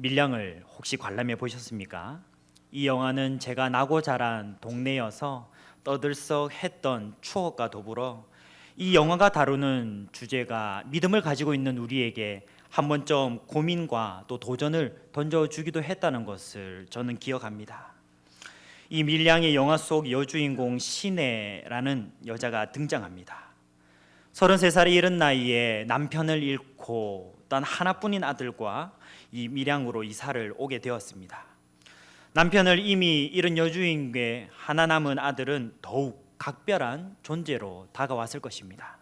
밀양을 혹시 관람해 보셨습니까? 이 영화는 제가 나고 자란 동네여서 떠들썩했던 추억과 더불어 이 영화가 다루는 주제가 믿음을 가지고 있는 우리에게 한 번쯤 고민과 또 도전을 던져주기도 했다는 것을 저는 기억합니다. 이 밀양의 영화 속 여주인공 신혜라는 여자가 등장합니다. 33살이 이른 나이에 남편을 잃고 단 하나뿐인 아들과 이 밀양으로 이사를 오게 되었습니다. 남편을 이미 잃은 여주인공의 하나 남은 아들은 더욱 각별한 존재로 다가왔을 것입니다.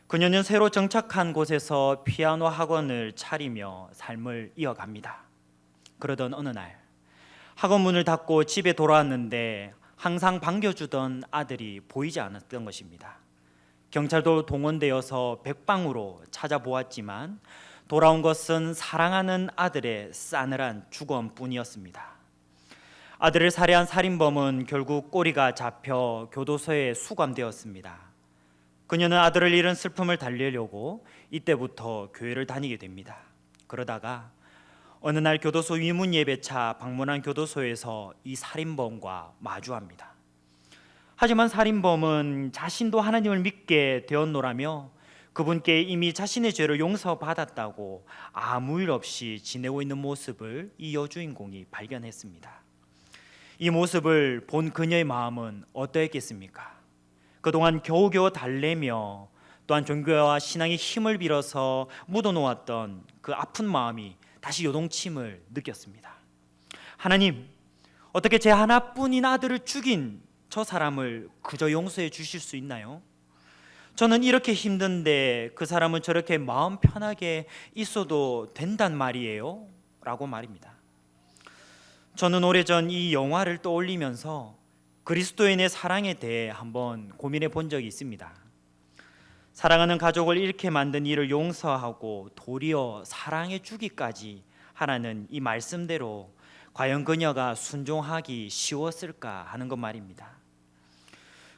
그녀는 새로 정착한 곳에서 피아노 학원을 차리며 삶을 이어갑니다. 그러던 어느 날 학원 문을 닫고 집에 돌아왔는데 항상 반겨주던 아들이 보이지 않았던 것입니다. 경찰도 동원되어서 백방으로 찾아보았지만 돌아온 것은 사랑하는 아들의 싸늘한 죽음뿐이었습니다. 아들을 살해한 살인범은 결국 꼬리가 잡혀 교도소에 수감되었습니다. 그녀는 아들을 잃은 슬픔을 달래려고 이때부터 교회를 다니게 됩니다. 그러다가 어느 날 교도소 위문 예배차 방문한 교도소에서 이 살인범과 마주합니다. 하지만 살인범은 자신도 하나님을 믿게 되었노라며 그분께 이미 자신의 죄를 용서받았다고 아무 일 없이 지내고 있는 모습을 이 여주인공이 발견했습니다. 이 모습을 본 그녀의 마음은 어떠했겠습니까? 그동안 겨우겨우 달래며 또한 종교와 신앙의 힘을 빌어서 묻어놓았던 그 아픈 마음이 다시 요동침을 느꼈습니다. 하나님, 어떻게 제 하나뿐인 아들을 죽인 저 사람을 그저 용서해 주실 수 있나요? 저는 이렇게 힘든데 그 사람은 저렇게 마음 편하게 있어도 된단 말이에요? 라고 말입니다. 저는 오래전 이 영화를 떠올리면서 그리스도인의 사랑에 대해 한번 고민해 본 적이 있습니다. 사랑하는 가족을 잃게 만든 이를 용서하고 도리어 사랑해 주기까지 하라는 이 말씀대로 과연 그녀가 순종하기 쉬웠을까 하는 것 말입니다.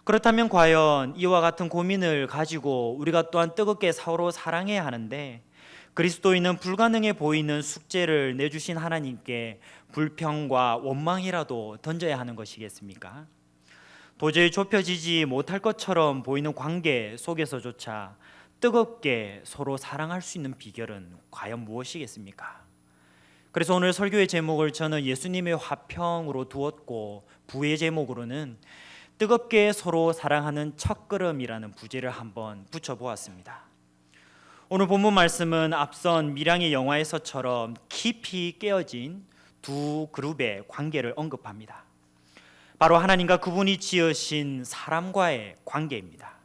그렇다면 과연 이와 같은 고민을 가지고 우리가 또한 뜨겁게 서로 사랑해야 하는데 그리스도인은 불가능해 보이는 숙제를 내주신 하나님께 불평과 원망이라도 던져야 하는 것이겠습니까? 도저히 좁혀지지 못할 것처럼 보이는 관계 속에서조차 뜨겁게 서로 사랑할 수 있는 비결은 과연 무엇이겠습니까? 그래서 오늘 설교의 제목을 저는 예수님의 화평으로 두었고 부의 제목으로는 뜨겁게 서로 사랑하는 첫걸음이라는 부제를 한번 붙여보았습니다. 오늘 본문 말씀은 앞선 밀양의 영화에서처럼 깊이 깨어진 두 그룹의 관계를 언급합니다. 바로 하나님과 그분이 지으신 사람과의 관계입니다.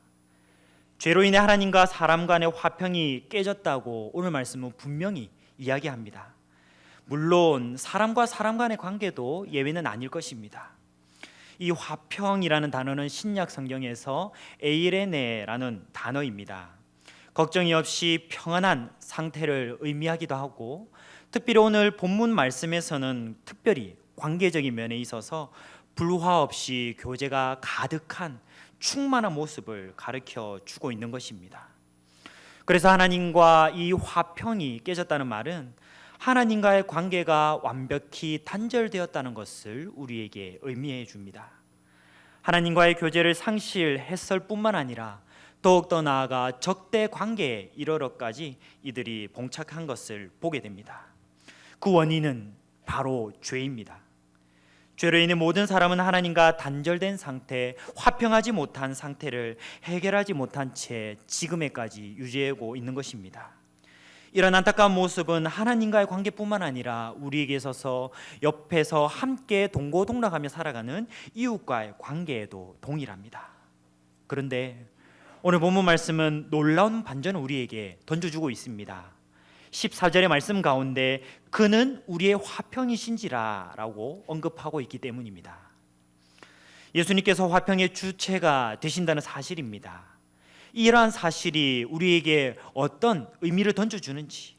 죄로 인해 하나님과 사람 간의 화평이 깨졌다고 오늘 말씀은 분명히 이야기합니다. 물론 사람과 사람 간의 관계도 예외는 아닐 것입니다. 이 화평이라는 단어는 신약 성경에서 에이레네라는 단어입니다. 걱정이 없이 평안한 상태를 의미하기도 하고 특별히 오늘 본문 말씀에서는 특별히 관계적인 면에 있어서 불화 없이 교제가 가득한 충만한 모습을 가르쳐 주고 있는 것입니다. 그래서 하나님과 이 화평이 깨졌다는 말은 하나님과의 관계가 완벽히 단절되었다는 것을 우리에게 의미해 줍니다. 하나님과의 교제를 상실했을 뿐만 아니라 더욱더 나아가 적대 관계에 이르러까지 이들이 봉착한 것을 보게 됩니다. 그 원인은 바로 죄입니다. 죄로 인해 모든 사람은 하나님과 단절된 상태, 화평하지 못한 상태를 해결하지 못한 채 지금에까지 유지하고 있는 것입니다. 이런 안타까운 모습은 하나님과의 관계뿐만 아니라 우리에게 있어서 옆에서 함께 동고동락하며 살아가는 이웃과의 관계에도 동일합니다. 그런데 오늘 본문 말씀은 놀라운 반전을 우리에게 던져주고 있습니다. 14절의 말씀 가운데 그는 우리의 화평이신지라 라고 언급하고 있기 때문입니다. 예수님께서 화평의 주체가 되신다는 사실입니다. 이러한 사실이 우리에게 어떤 의미를 던져주는지,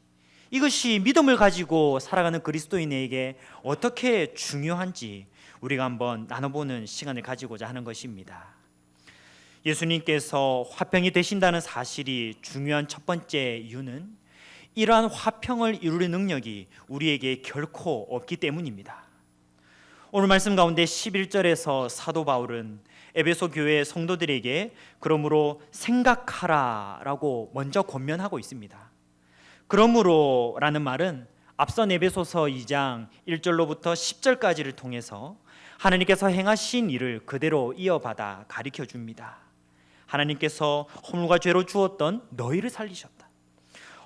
이것이 믿음을 가지고 살아가는 그리스도인에게 어떻게 중요한지 우리가 한번 나눠보는 시간을 가지고자 하는 것입니다. 예수님께서 화평이 되신다는 사실이 중요한 첫 번째 이유는 이러한 화평을 이루는 능력이 우리에게 결코 없기 때문입니다. 오늘 말씀 가운데 11절에서 사도 바울은 에베소 교회 성도들에게 그러므로 생각하라라고 먼저 권면하고 있습니다. 그러므로라는 말은 앞선 에베소서 2장 1절로부터 10절까지를 통해서 하나님께서 행하신 일을 그대로 이어받아 가르쳐 줍니다. 하나님께서 허물과 죄로 주었던 너희를 살리셨다.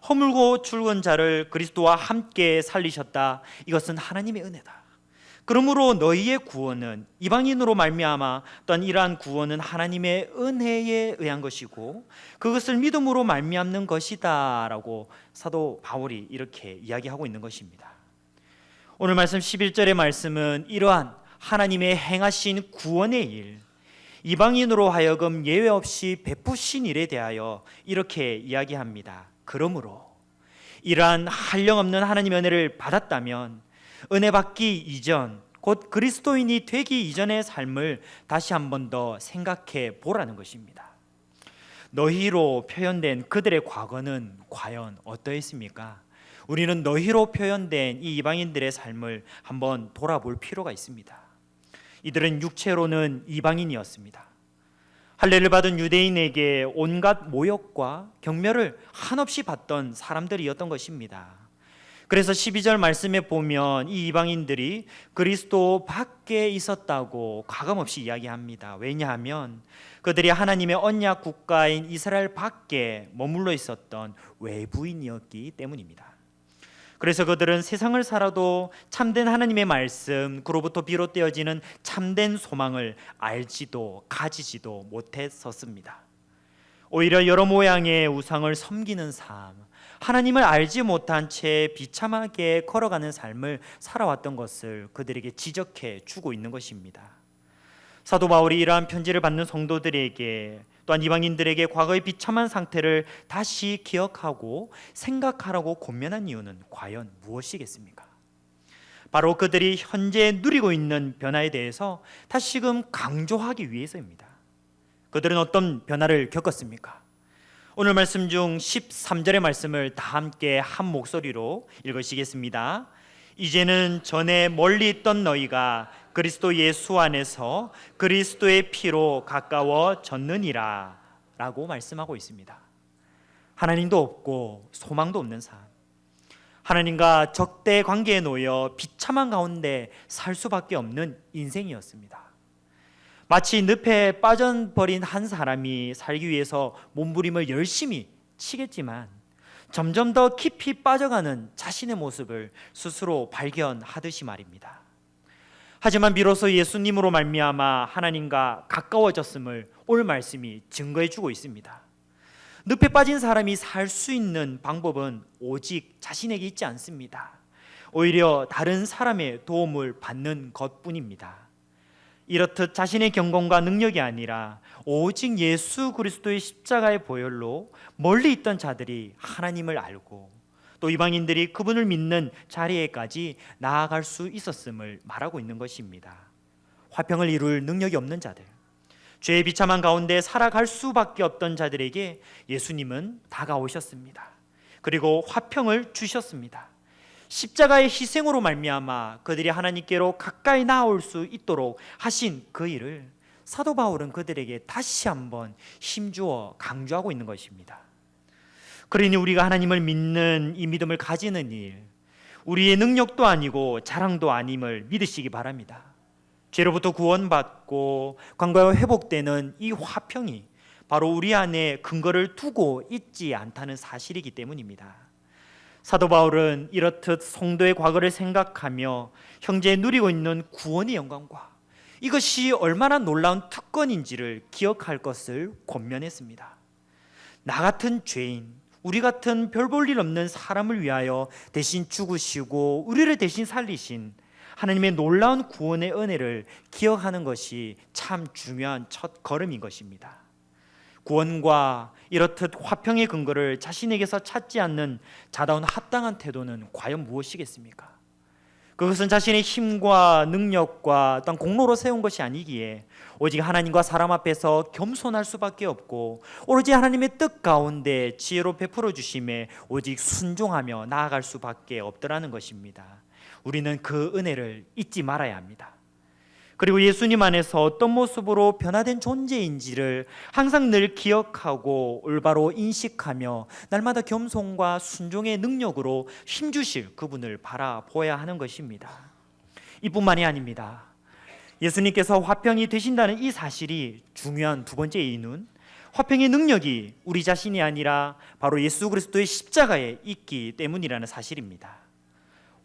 허물고 죽은 자를 그리스도와 함께 살리셨다. 이것은 하나님의 은혜다. 그러므로 너희의 구원은 이방인으로 말미암아 또한 이러한 구원은 하나님의 은혜에 의한 것이고 그것을 믿음으로 말미암는 것이다 라고 사도 바울이 이렇게 이야기하고 있는 것입니다. 오늘 말씀 11절의 말씀은 이러한 하나님의 행하신 구원의 일, 이방인으로 하여금 예외 없이 베푸신 일에 대하여 이렇게 이야기합니다. 그러므로 이러한 한량없는 하나님의 은혜를 받았다면 은혜 받기 이전, 곧 그리스도인이 되기 이전의 삶을 다시 한 번 더 생각해 보라는 것입니다. 너희로 표현된 그들의 과거는 과연 어떠했습니까? 우리는 너희로 표현된 이 이방인들의 삶을 한번 돌아볼 필요가 있습니다. 이들은 육체로는 이방인이었습니다. 할례를 받은 유대인에게 온갖 모욕과 경멸을 한없이 받던 사람들이었던 것입니다. 그래서 12절 말씀에 보면 이 이방인들이 그리스도 밖에 있었다고 가감없이 이야기합니다. 왜냐하면 그들이 하나님의 언약 국가인 이스라엘 밖에 머물러 있었던 외부인이었기 때문입니다. 그래서 그들은 세상을 살아도 참된 하나님의 말씀, 그로부터 비롯되어지는 참된 소망을 알지도 가지지도 못했었습니다. 오히려 여러 모양의 우상을 섬기는 삶, 하나님을 알지 못한 채 비참하게 걸어가는 삶을 살아왔던 것을 그들에게 지적해 주고 있는 것입니다. 사도 바울이 이러한 편지를 받는 성도들에게 또한 이방인들에게 과거의 비참한 상태를 다시 기억하고 생각하라고 권면한 이유는 과연 무엇이겠습니까? 바로 그들이 현재 누리고 있는 변화에 대해서 다시금 강조하기 위해서입니다. 그들은 어떤 변화를 겪었습니까? 오늘 말씀 중 13절의 말씀을 다 함께 한 목소리로 읽으시겠습니다. 이제는 전에 멀리 있던 너희가 그리스도 예수 안에서 그리스도의 피로 가까워졌느니라 라고 말씀하고 있습니다. 하나님도 없고 소망도 없는 삶, 하나님과 적대 관계에 놓여 비참한 가운데 살 수밖에 없는 인생이었습니다. 마치 늪에 빠져버린 한 사람이 살기 위해서 몸부림을 열심히 치겠지만 점점 더 깊이 빠져가는 자신의 모습을 스스로 발견하듯이 말입니다. 하지만 비로소 예수님으로 말미암아 하나님과 가까워졌음을 오늘 말씀이 증거해주고 있습니다. 늪에 빠진 사람이 살 수 있는 방법은 오직 자신에게 있지 않습니다. 오히려 다른 사람의 도움을 받는 것뿐입니다. 이렇듯 자신의 경건과 능력이 아니라 오직 예수 그리스도의 십자가의 보혈로 멀리 있던 자들이 하나님을 알고 또 이방인들이 그분을 믿는 자리에까지 나아갈 수 있었음을 말하고 있는 것입니다. 화평을 이룰 능력이 없는 자들, 죄의 비참한 가운데 살아갈 수밖에 없던 자들에게 예수님은 다가오셨습니다. 그리고 화평을 주셨습니다. 십자가의 희생으로 말미암아 그들이 하나님께로 가까이 나올 수 있도록 하신 그 일을 사도 바울은 그들에게 다시 한번 힘주어 강조하고 있는 것입니다. 그러니 우리가 하나님을 믿는 이 믿음을 가지는 일, 우리의 능력도 아니고 자랑도 아님을 믿으시기 바랍니다. 죄로부터 구원받고 관계가 회복되는 이 화평이 바로 우리 안에 근거를 두고 있지 않다는 사실이기 때문입니다. 사도 바울은 이렇듯 성도의 과거를 생각하며 형제 누리고 있는 구원의 영광과 이것이 얼마나 놀라운 특권인지를 기억할 것을 권면했습니다. 나 같은 죄인, 우리 같은 별 볼 일 없는 사람을 위하여 대신 죽으시고 우리를 대신 살리신 하나님의 놀라운 구원의 은혜를 기억하는 것이 참 중요한 첫 걸음인 것입니다. 구원과 이렇듯 화평의 근거를 자신에게서 찾지 않는 자다운 합당한 태도는 과연 무엇이겠습니까? 그것은 자신의 힘과 능력과 또한 공로로 세운 것이 아니기에 오직 하나님과 사람 앞에서 겸손할 수밖에 없고 오로지 하나님의 뜻 가운데 지혜로 베풀어 주심에 오직 순종하며 나아갈 수밖에 없더라는 것입니다. 우리는 그 은혜를 잊지 말아야 합니다. 그리고 예수님 안에서 어떤 모습으로 변화된 존재인지를 항상 늘 기억하고 올바로 인식하며 날마다 겸손과 순종의 능력으로 힘주실 그분을 바라보아야 하는 것입니다. 이뿐만이 아닙니다. 예수님께서 화평이 되신다는 이 사실이 중요한 두 번째 이유는 화평의 능력이 우리 자신이 아니라 바로 예수 그리스도의 십자가에 있기 때문이라는 사실입니다.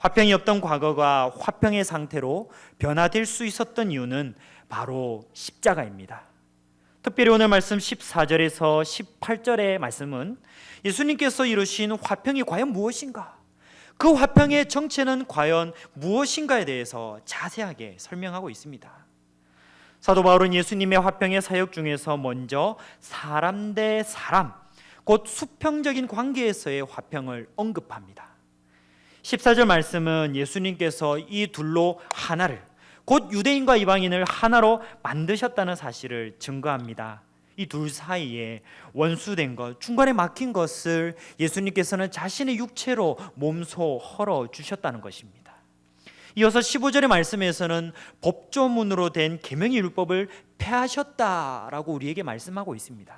화평이 없던 과거가 화평의 상태로 변화될 수 있었던 이유는 바로 십자가입니다. 특별히 오늘 말씀 14절에서 18절의 말씀은 예수님께서 이루신 화평이 과연 무엇인가? 그 화평의 정체는 과연 무엇인가에 대해서 자세하게 설명하고 있습니다. 사도 바울은 예수님의 화평의 사역 중에서 먼저 사람 대 사람, 곧 수평적인 관계에서의 화평을 언급합니다. 14절 말씀은 예수님께서 이 둘로 하나를, 곧 유대인과 이방인을 하나로 만드셨다는 사실을 증거합니다. 이 둘 사이에 원수된 것, 중간에 막힌 것을 예수님께서는 자신의 육체로 몸소 헐어 주셨다는 것입니다. 이어서 15절의 말씀에서는 법조문으로 된 계명의 율법을 폐하셨다라고 우리에게 말씀하고 있습니다.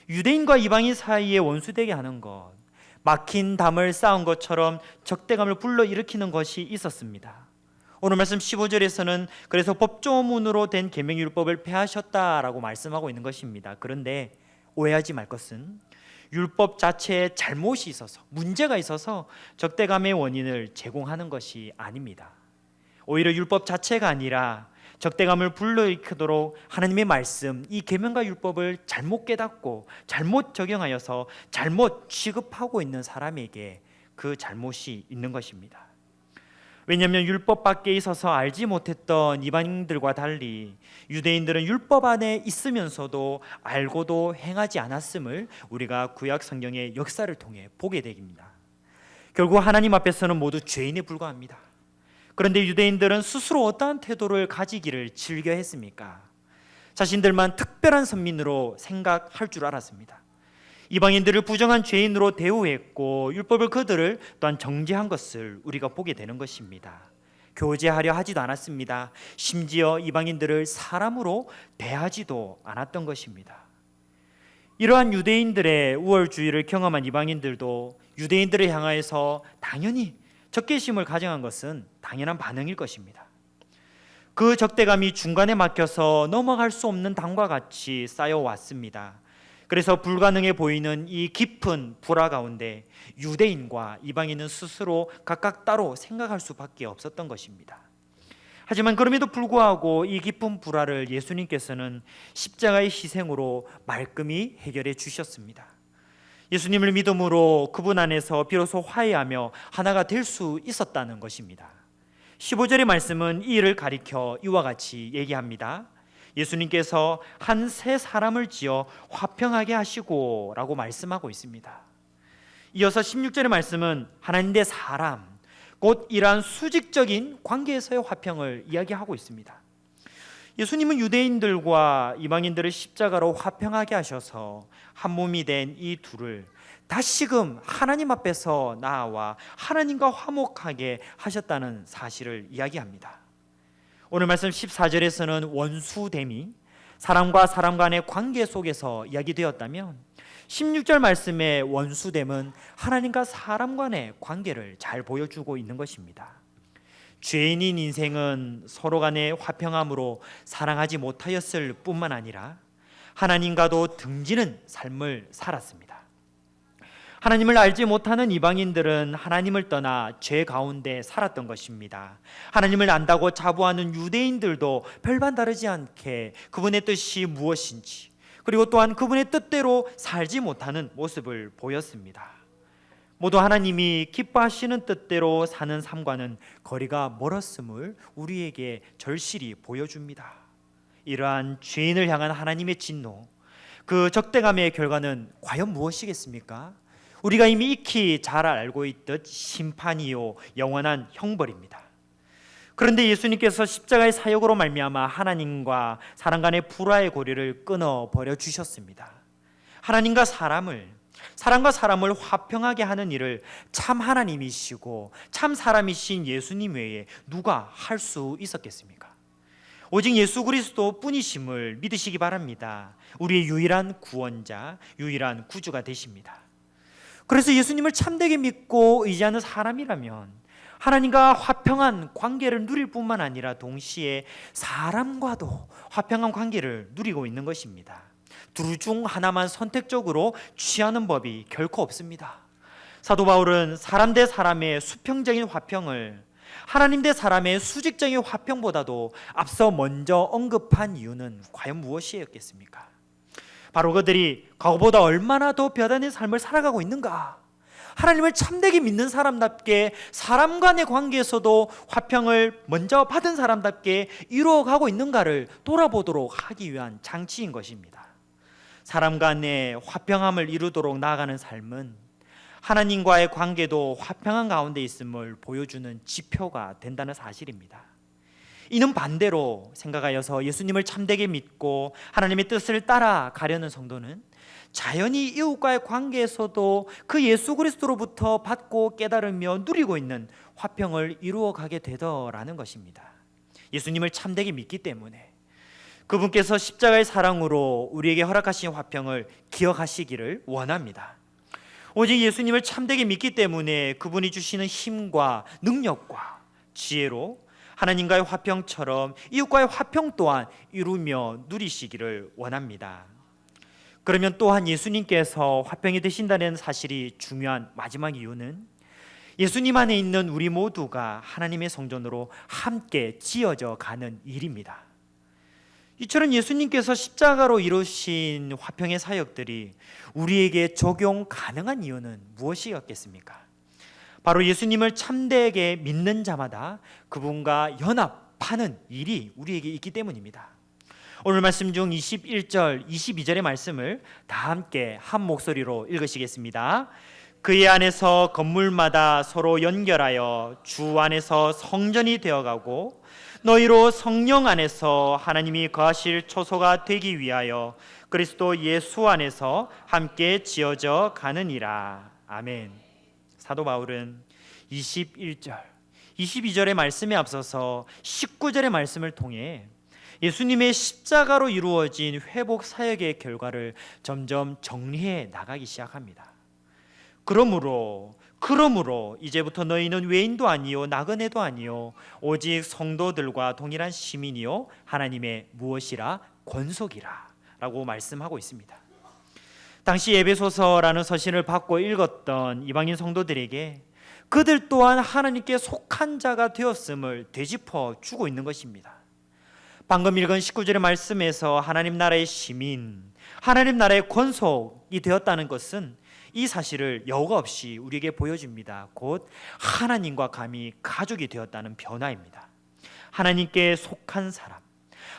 유대인과 이방인 사이에 원수되게 하는 것, 막힌 담을 쌓은 것처럼 적대감을 불러일으키는 것이 있었습니다. 오늘 말씀 15절에서는 그래서 법조문으로 된 계명율법을 폐하셨다라고 말씀하고 있는 것입니다. 그런데 오해하지 말 것은 율법 자체에 잘못이 있어서, 문제가 있어서 적대감의 원인을 제공하는 것이 아닙니다. 오히려 율법 자체가 아니라 적대감을 불러일으키도록 하나님의 말씀, 이 계명과 율법을 잘못 깨닫고 잘못 적용하여서 잘못 취급하고 있는 사람에게 그 잘못이 있는 것입니다. 왜냐하면 율법 밖에 있어서 알지 못했던 이방인들과 달리 유대인들은 율법 안에 있으면서도 알고도 행하지 않았음을 우리가 구약 성경의 역사를 통해 보게 됩니다. 결국 하나님 앞에서는 모두 죄인에 불과합니다. 그런데 유대인들은 스스로 어떠한 태도를 가지기를 즐겨했습니까? 자신들만 특별한 선민으로 생각할 줄 알았습니다. 이방인들을 부정한 죄인으로 대우했고 율법을 그들을 또한 정죄한 것을 우리가 보게 되는 것입니다. 교제하려 하지도 않았습니다. 심지어 이방인들을 사람으로 대하지도 않았던 것입니다. 이러한 유대인들의 우월주의를 경험한 이방인들도 유대인들을 향하여서 당연히 적개심을 가정한 것은 당연한 반응일 것입니다. 그 적대감이 중간에 막혀서 넘어갈 수 없는 담과 같이 쌓여왔습니다. 그래서 불가능해 보이는 이 깊은 불화 가운데 유대인과 이방인은 스스로 각각 따로 생각할 수밖에 없었던 것입니다. 하지만 그럼에도 불구하고 이 깊은 불화를 예수님께서는 십자가의 희생으로 말끔히 해결해 주셨습니다. 예수님을 믿음으로 그분 안에서 비로소 화해하며 하나가 될 수 있었다는 것입니다. 15절의 말씀은 이 일을 가리켜 이와 같이 얘기합니다. 예수님께서 한 세 사람을 지어 화평하게 하시고 라고 말씀하고 있습니다. 이어서 16절의 말씀은 하나님 대 사람, 곧 이러한 수직적인 관계에서의 화평을 이야기하고 있습니다. 예수님은 유대인들과 이방인들을 십자가로 화평하게 하셔서 한 몸이 된 이 둘을 다시금 하나님 앞에서 나아와 하나님과 화목하게 하셨다는 사실을 이야기합니다. 오늘 말씀 14절에서는 원수됨이 사람과 사람 간의 관계 속에서 이야기되었다면 16절 말씀의 원수됨은 하나님과 사람 간의 관계를 잘 보여주고 있는 것입니다. 죄인인 인생은 서로 간의 화평함으로 사랑하지 못하였을 뿐만 아니라 하나님과도 등지는 삶을 살았습니다. 하나님을 알지 못하는 이방인들은 하나님을 떠나 죄 가운데 살았던 것입니다. 하나님을 안다고 자부하는 유대인들도 별반 다르지 않게 그분의 뜻이 무엇인지, 그리고 또한 그분의 뜻대로 살지 못하는 모습을 보였습니다. 모두 하나님이 기뻐하시는 뜻대로 사는 삶과는 거리가 멀었음을 우리에게 절실히 보여줍니다. 이러한 죄인을 향한 하나님의 진노, 그 적대감의 결과는 과연 무엇이겠습니까? 우리가 이미 익히 잘 알고 있듯 심판이요 영원한 형벌입니다. 그런데 예수님께서 십자가의 사역으로 말미암아 하나님과 사람 간의 불화의 고리를 끊어 버려 주셨습니다. 하나님과 사람과 사람을 화평하게 하는 일을 참 하나님이시고 참 사람이신 예수님 외에 누가 할 수 있었겠습니까? 오직 예수 그리스도 뿐이심을 믿으시기 바랍니다. 우리의 유일한 구원자, 유일한 구주가 되십니다. 그래서 예수님을 참되게 믿고 의지하는 사람이라면 하나님과 화평한 관계를 누릴 뿐만 아니라 동시에 사람과도 화평한 관계를 누리고 있는 것입니다. 둘 중 하나만 선택적으로 취하는 법이 결코 없습니다. 사도 바울은 사람 대 사람의 수평적인 화평을 하나님 대 사람의 수직적인 화평보다도 앞서 먼저 언급한 이유는 과연 무엇이었겠습니까? 바로 그들이 과거보다 얼마나 더 변화된 삶을 살아가고 있는가? 하나님을 참되게 믿는 사람답게 사람 간의 관계에서도 화평을 먼저 받은 사람답게 이루어가고 있는가를 돌아보도록 하기 위한 장치인 것입니다. 사람 간의 화평함을 이루도록 나아가는 삶은 하나님과의 관계도 화평한 가운데 있음을 보여주는 지표가 된다는 사실입니다. 이는 반대로 생각하여서 예수님을 참되게 믿고 하나님의 뜻을 따라가려는 성도는 자연히 이웃과의 관계에서도 그 예수 그리스도로부터 받고 깨달으며 누리고 있는 화평을 이루어가게 되더라는 것입니다. 예수님을 참되게 믿기 때문에 그분께서 십자가의 사랑으로 우리에게 허락하신 화평을 기억하시기를 원합니다. 오직 예수님을 참되게 믿기 때문에 그분이 주시는 힘과 능력과 지혜로 하나님과의 화평처럼 이웃과의 화평 또한 이루며 누리시기를 원합니다. 그러면 또한 예수님께서 화평이 되신다는 사실이 중요한 마지막 이유는 예수님 안에 있는 우리 모두가 하나님의 성전으로 함께 지어져 가는 일입니다. 이처럼 예수님께서 십자가로 이루신 화평의 사역들이 우리에게 적용 가능한 이유는 무엇이었겠습니까? 바로 예수님을 참되게 믿는 자마다 그분과 연합하는 일이 우리에게 있기 때문입니다. 오늘 말씀 중 21절, 22절의 말씀을 다 함께 한 목소리로 읽으시겠습니다. 그의 안에서 건물마다 서로 연결하여 주 안에서 성전이 되어가고 너희로 성령 안에서 하나님이 거하실 초소가 되기 위하여 그리스도 예수 안에서 함께 지어져 가느니라. 아멘. 사도 바울은 21절, 22절의 말씀에 앞서서 19절의 말씀을 통해 예수님의 십자가로 이루어진 회복 사역의 결과를 점점 정리해 나가기 시작합니다. 그러므로 이제부터 너희는 외인도 아니요 나그네도 아니요 오직 성도들과 동일한 시민이요 하나님의 무엇이라 권속이라 라고 말씀하고 있습니다. 당시 에베소서라는 서신을 받고 읽었던 이방인 성도들에게 그들 또한 하나님께 속한 자가 되었음을 되짚어 주고 있는 것입니다. 방금 읽은 19절의 말씀에서 하나님 나라의 시민, 하나님 나라의 권속이 되었다는 것은 이 사실을 여과 없이 우리에게 보여줍니다. 곧 하나님과 감히 가족이 되었다는 변화입니다. 하나님께 속한 사람,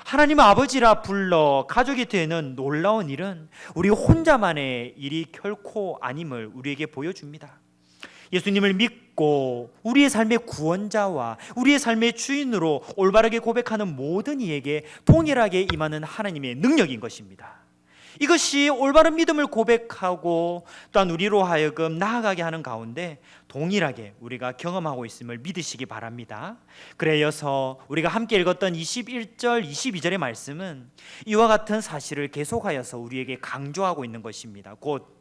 하나님 아버지라 불러 가족이 되는 놀라운 일은 우리 혼자만의 일이 결코 아님을 우리에게 보여줍니다. 예수님을 믿고 우리의 삶의 구원자와 우리의 삶의 주인으로 올바르게 고백하는 모든 이에게 동일하게 임하는 하나님의 능력인 것입니다. 이것이 올바른 믿음을 고백하고 또한 우리로 하여금 나아가게 하는 가운데 동일하게 우리가 경험하고 있음을 믿으시기 바랍니다. 그래서 우리가 함께 읽었던 21절, 22절의 말씀은 이와 같은 사실을 계속하여서 우리에게 강조하고 있는 것입니다. 곧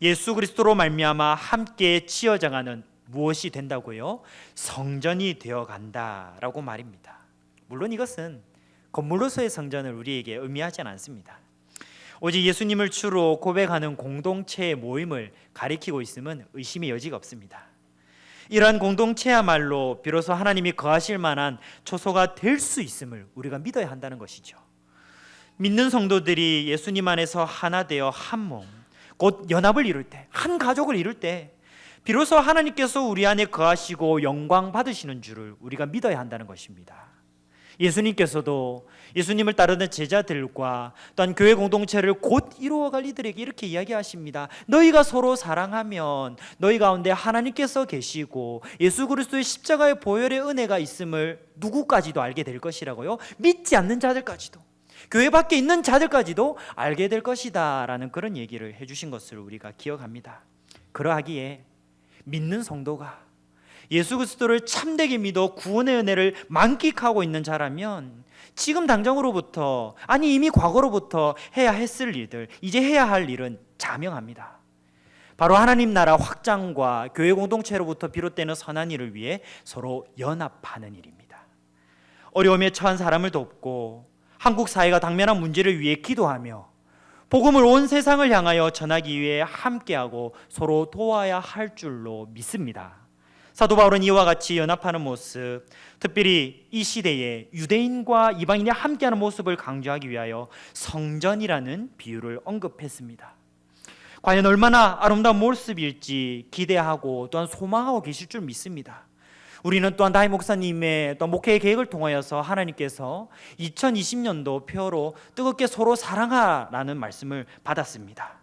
예수 그리스도로 말미암아 함께 지어져가는 무엇이 된다고요? 성전이 되어간다라고 말입니다. 물론 이것은 건물로서의 성전을 우리에게 의미하지 않습니다. 오직 예수님을 주로 고백하는 공동체의 모임을 가리키고 있음은 의심의 여지가 없습니다. 이러한 공동체야말로 비로소 하나님이 거하실 만한 초소가 될 수 있음을 우리가 믿어야 한다는 것이죠. 믿는 성도들이 예수님 안에서 하나 되어 한 몸, 곧 연합을 이룰 때, 한 가족을 이룰 때 비로소 하나님께서 우리 안에 거하시고 영광 받으시는 줄을 우리가 믿어야 한다는 것입니다. 예수님께서도 예수님을 따르는 제자들과 또한 교회 공동체를 곧 이루어갈 이들에게 이렇게 이야기하십니다. 너희가 서로 사랑하면 너희 가운데 하나님께서 계시고 예수 그리스도의 십자가의 보혈의 은혜가 있음을 누구까지도 알게 될 것이라고요. 믿지 않는 자들까지도, 교회 밖에 있는 자들까지도 알게 될 것이다 라는 그런 얘기를 해주신 것을 우리가 기억합니다. 그러하기에 믿는 성도가 예수 그리스도를 참되게 믿어 구원의 은혜를 만끽하고 있는 자라면 지금 당장으로부터, 아니 이미 과거로부터 해야 했을 일들, 이제 해야 할 일은 자명합니다. 바로 하나님 나라 확장과 교회 공동체로부터 비롯되는 선한 일을 위해 서로 연합하는 일입니다. 어려움에 처한 사람을 돕고 한국 사회가 당면한 문제를 위해 기도하며 복음을 온 세상을 향하여 전하기 위해 함께하고 서로 도와야 할 줄로 믿습니다. 사도 바울은 이와 같이 연합하는 모습, 특별히 이 시대에 유대인과 이방인이 함께하는 모습을 강조하기 위하여 성전이라는 비유를 언급했습니다. 과연 얼마나 아름다운 모습일지 기대하고 또한 소망하고 계실 줄 믿습니다. 우리는 또한 다희 목사님의 또 목회의 계획을 통하여서 하나님께서 2020년도 표로 뜨겁게 서로 사랑하라는 말씀을 받았습니다.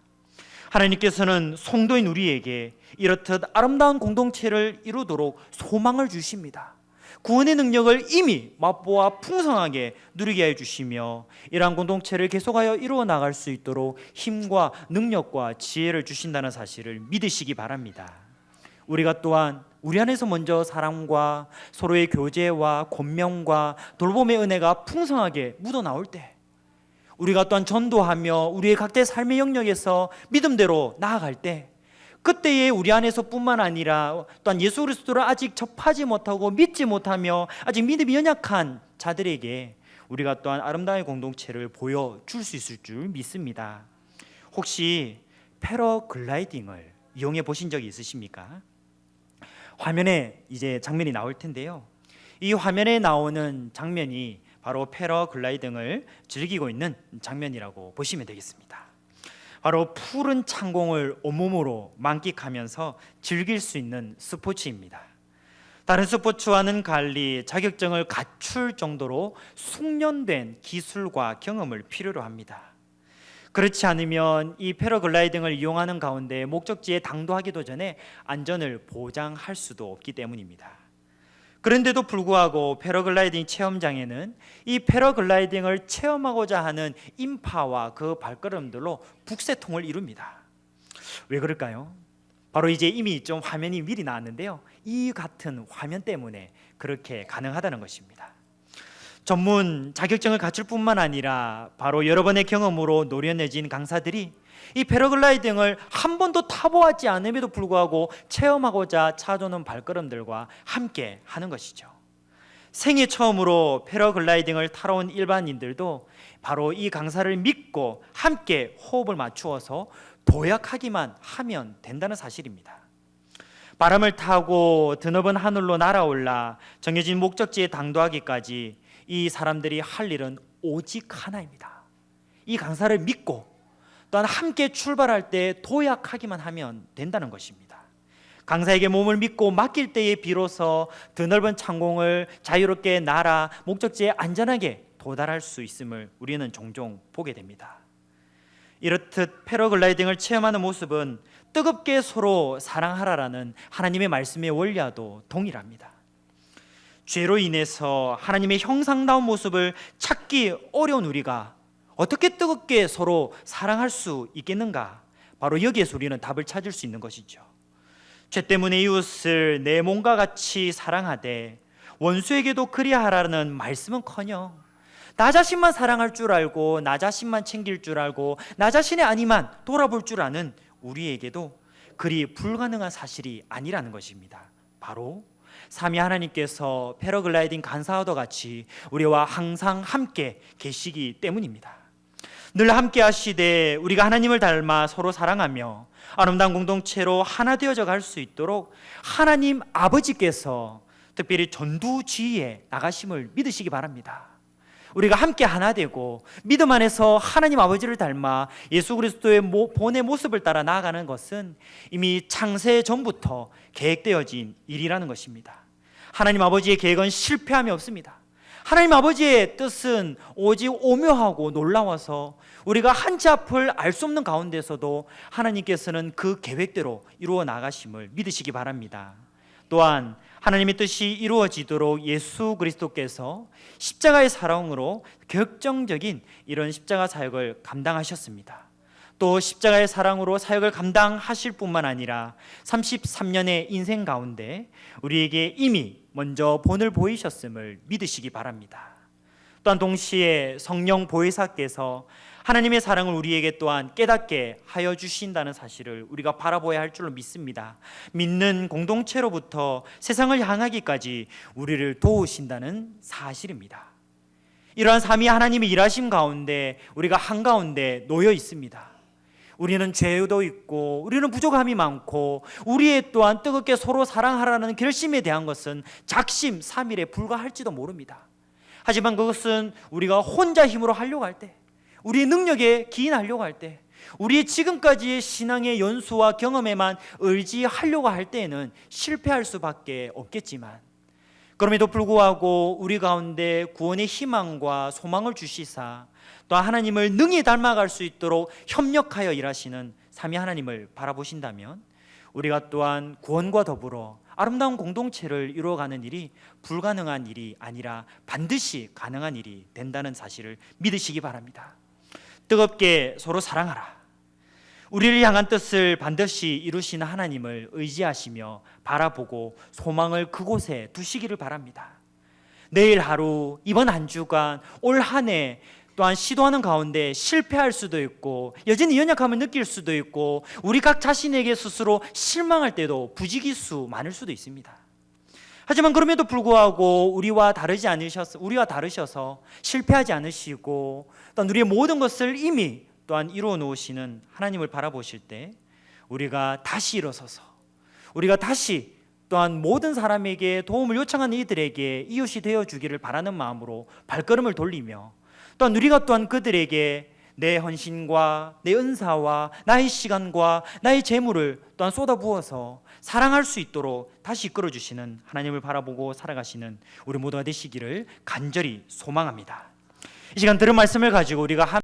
하나님께서는 성도인 우리에게 이렇듯 아름다운 공동체를 이루도록 소망을 주십니다. 구원의 능력을 이미 맛보아 풍성하게 누리게 해주시며 이러한 공동체를 계속하여 이루어 나갈 수 있도록 힘과 능력과 지혜를 주신다는 사실을 믿으시기 바랍니다. 우리가 또한 우리 안에서 먼저 사랑과 서로의 교제와 권면과 돌봄의 은혜가 풍성하게 묻어나올 때, 우리가 또한 전도하며 우리의 각자의 삶의 영역에서 믿음대로 나아갈 때, 그때에 우리 안에서 뿐만 아니라 또한 예수 그리스도를 아직 접하지 못하고 믿지 못하며 아직 믿음이 연약한 자들에게 우리가 또한 아름다운 공동체를 보여줄 수 있을 줄 믿습니다. 혹시 패러글라이딩을 이용해 보신 적이 있으십니까? 화면에 이제 장면이 나올 텐데요. 이 화면에 나오는 장면이 바로 패러글라이딩을 즐기고 있는 장면이라고 보시면 되겠습니다. 바로 푸른 창공을 온몸으로 만끽하면서 즐길 수 있는 스포츠입니다. 다른 스포츠와는 달리 자격증을 갖출 정도로 숙련된 기술과 경험을 필요로 합니다. 그렇지 않으면 이 패러글라이딩을 이용하는 가운데 목적지에 당도하기도 전에 안전을 보장할 수도 없기 때문입니다. 그런데도 불구하고 패러글라이딩 체험장에는 이 패러글라이딩을 체험하고자 하는 인파와 그 발걸음들로 북새통을 이룹니다. 왜 그럴까요? 바로 이제 이미 좀 화면이 미리 나왔는데요. 이 같은 화면 때문에 그렇게 가능하다는 것입니다. 전문 자격증을 갖출 뿐만 아니라 바로 여러 번의 경험으로 노련해진 강사들이 이 패러글라이딩을 한 번도 타보았지 않음에도 불구하고 체험하고자 찾아오는 발걸음들과 함께 하는 것이죠. 생애 처음으로 패러글라이딩을 타러 온 일반인들도 바로 이 강사를 믿고 함께 호흡을 맞추어서 도약하기만 하면 된다는 사실입니다. 바람을 타고 드넓은 하늘로 날아올라 정해진 목적지에 당도하기까지 이 사람들이 할 일은 오직 하나입니다. 이 강사를 믿고 또한 함께 출발할 때 도약하기만 하면 된다는 것입니다. 강사에게 몸을 믿고 맡길 때에 비로소 드넓은 창공을 자유롭게 날아 목적지에 안전하게 도달할 수 있음을 우리는 종종 보게 됩니다. 이렇듯 패러글라이딩을 체험하는 모습은 뜨겁게 서로 사랑하라라는 하나님의 말씀의 원리와도 동일합니다. 죄로 인해서 하나님의 형상다운 모습을 찾기 어려운 우리가 어떻게 뜨겁게 서로 사랑할 수 있겠는가? 바로 여기에서 우리는 답을 찾을 수 있는 것이죠. 죄 때문에 이웃을 내 몸과 같이 사랑하되 원수에게도 그리하라는 말씀은커녕 나 자신만 사랑할 줄 알고 나 자신만 챙길 줄 알고 나 자신의 안위만 돌아볼 줄 아는 우리에게도 그리 불가능한 사실이 아니라는 것입니다. 바로 삼위 하나님께서 패러글라이딩 간사와도 같이 우리와 항상 함께 계시기 때문입니다. 늘 함께 하시되 우리가 하나님을 닮아 서로 사랑하며 아름다운 공동체로 하나 되어져 갈 수 있도록 하나님 아버지께서 특별히 전두지휘에 나가심을 믿으시기 바랍니다. 우리가 함께 하나 되고 믿음 안에서 하나님 아버지를 닮아 예수 그리스도의 본의 모습을 따라 나아가는 것은 이미 창세 전부터 계획되어진 일이라는 것입니다. 하나님 아버지의 계획은 실패함이 없습니다. 하나님 아버지의 뜻은 오직 오묘하고 놀라워서 우리가 한치 앞을 알 수 없는 가운데서도 하나님께서는 그 계획대로 이루어 나가심을 믿으시기 바랍니다. 또한 하나님의 뜻이 이루어지도록 예수 그리스도께서 십자가의 사랑으로 결정적인 이런 십자가 사역을 감당하셨습니다. 또 십자가의 사랑으로 사역을 감당하실 뿐만 아니라 33년의 인생 가운데 우리에게 이미 먼저 본을 보이셨음을 믿으시기 바랍니다. 또한 동시에 성령 보혜사께서 하나님의 사랑을 우리에게 또한 깨닫게 하여 주신다는 사실을 우리가 바라보아야 할 줄로 믿습니다. 믿는 공동체로부터 세상을 향하기까지 우리를 도우신다는 사실입니다. 이러한 삶이 하나님의 일하심 가운데 우리가 한가운데 놓여 있습니다. 우리는 죄도 있고 우리는 부족함이 많고 우리의 또한 뜨겁게 서로 사랑하라는 결심에 대한 것은 작심 삼일에 불과할지도 모릅니다. 하지만 그것은 우리가 혼자 힘으로 하려고 할 때, 우리의 능력에 기인하려고 할 때, 우리의 지금까지의 신앙의 연수와 경험에만 의지하려고 할 때에는 실패할 수밖에 없겠지만, 그럼에도 불구하고 우리 가운데 구원의 희망과 소망을 주시사 또 하나님을 능히 닮아갈 수 있도록 협력하여 일하시는 삼위 하나님을 바라보신다면 우리가 또한 구원과 더불어 아름다운 공동체를 이루어가는 일이 불가능한 일이 아니라 반드시 가능한 일이 된다는 사실을 믿으시기 바랍니다. 뜨겁게 서로 사랑하라. 우리를 향한 뜻을 반드시 이루시는 하나님을 의지하시며 바라보고 소망을 그곳에 두시기를 바랍니다. 내일 하루, 이번 한 주간, 올 한 해 또한 시도하는 가운데 실패할 수도 있고 여전히 연약함을 느낄 수도 있고 우리 각 자신에게 스스로 실망할 때도 부지기수 많을 수도 있습니다. 하지만 그럼에도 불구하고 우리와 다르셔서 실패하지 않으시고 또한 우리의 모든 것을 이미 또한 이루어 놓으시는 하나님을 바라보실 때 우리가 다시 일어서서 우리가 다시 또한 모든 사람에게 도움을 요청하는 이들에게 이웃이 되어주기를 바라는 마음으로 발걸음을 돌리며 또한 우리가 또한 그들에게 내 헌신과 내 은사와 나의 시간과 나의 재물을 또한 쏟아부어서 사랑할 수 있도록 다시 이끌어주시는 하나님을 바라보고 살아가시는 우리 모두가 되시기를 간절히 소망합니다. 이 시간 들은 말씀을 가지고 우리가